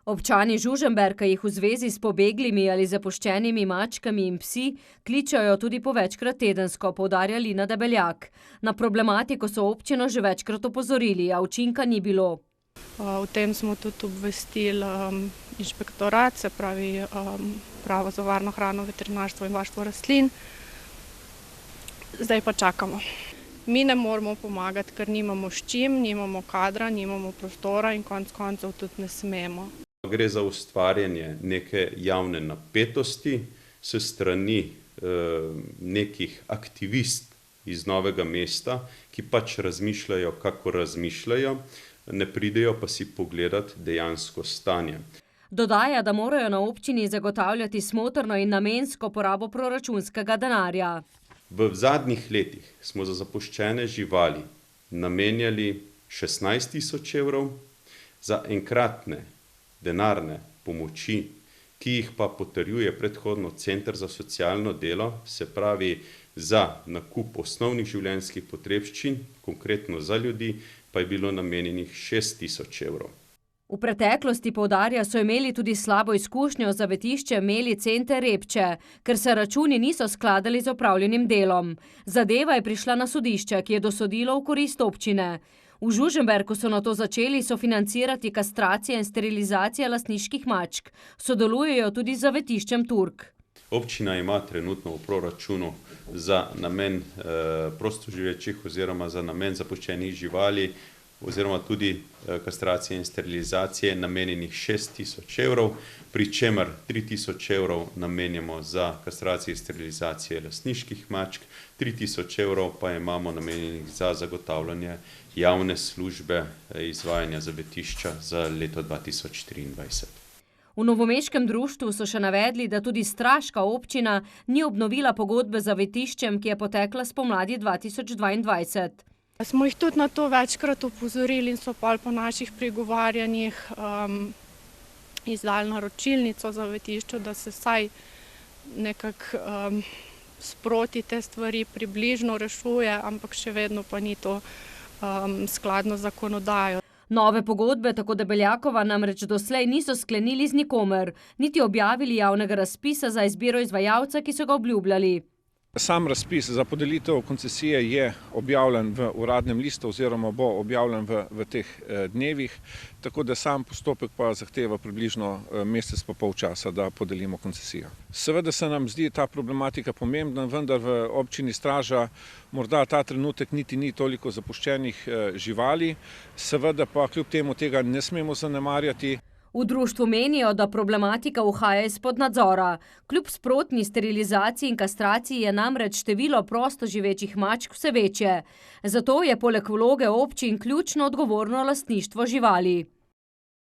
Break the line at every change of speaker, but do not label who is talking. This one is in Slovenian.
Občani Žužemberka jih v zvezi s pobeglimi ali zapuščenimi mačkami in psi kličajo tudi po večkrat tedensko, poudarja Lina Debeljak. Na problematiko so občino že večkrat opozorili, a učinka ni bilo.
O tem smo tudi obvestili inšpektorat, se pravi Upravo za varno hrano, veterinarstvo in varstvo rastlin. Zdaj pa čakamo. Mi ne moremo pomagati, ker nimamo s čim, nimamo kadra, nimamo prostora in konec koncev tudi ne smemo.
Gre za ustvarjanje neke javne napetosti s strani nekih aktivist iz Novega mesta, ki pač razmišljajo, kako razmišljajo, ne pridejo pa si pogledati dejansko stanje.
Dodaja, da morajo na občini zagotavljati smotrno in namensko porabo proračunskega denarja.
V zadnjih letih smo za zapuščene živali namenjali 16.000 evrov, za enkratne denarne pomoči, ki jih pa potrjuje predhodno Center za socialno delo, se pravi za nakup osnovnih življenjskih potrebščin, konkretno za ljudi, pa je bilo namenjenih 6.000 evrov.
V preteklosti, poudarja, so imeli tudi slabo izkušnjo z zavetiščem Meli Center Repče, ker se računi niso skladali z opravljenim delom. Zadeva je prišla na sodišče, ki je dosodilo v korist občine. V Žužemberku so nato začeli sofinancirati kastracije in sterilizacije lastniških mačk. Sodelujejo tudi z zavetiščem Turk.
Občina ima trenutno v proračunu za namen prostoživečih oziroma za namen zapuščenih živali oziroma tudi kastracije in sterilizacije namenjenih 6.000 evrov, pri čemer 3.000 evrov namenjamo za kastracije in sterilizacije lastniških mačk, 3.000 evrov pa imamo namenjenih za zagotavljanje javne službe izvajanja zavetišča za leto 2023.
V novomeškem društvu so še navedli, da tudi straška občina ni obnovila pogodbe z zavetiščem, ki je potekla spomladi 2022.
Smo jih tudi na to večkrat opozorili in so po naših pregovarjanjih izdali naročilnico zavetišču, da se vsaj nekako sproti te stvari približno rešuje, ampak še vedno pa ni to skladno z zakonodajo.
Nove pogodbe, tako Debeljakova, namreč doslej niso sklenili z nikomer, niti objavili javnega razpisa za izbiro izvajalca, ki so ga obljubljali.
Sam razpis za podelitev koncesije je objavljen v uradnem listu oziroma bo objavljen v teh dnevih, tako da sam postopek pa zahteva približno mesec pa pol časa, da podelimo koncesijo. Seveda se nam zdi ta problematika pomembna, vendar v občini Straža morda ta trenutek niti ni toliko zapuščenih živali, seveda pa kljub temu tega ne smemo zanemarjati.
V društvu menijo, da problematika uhaja izpod nadzora. Kljub sprotni sterilizaciji in kastraciji je namreč število prosto živečih mačk vse večje. Zato je poleg vloge občin ključno odgovorno lastništvo živali.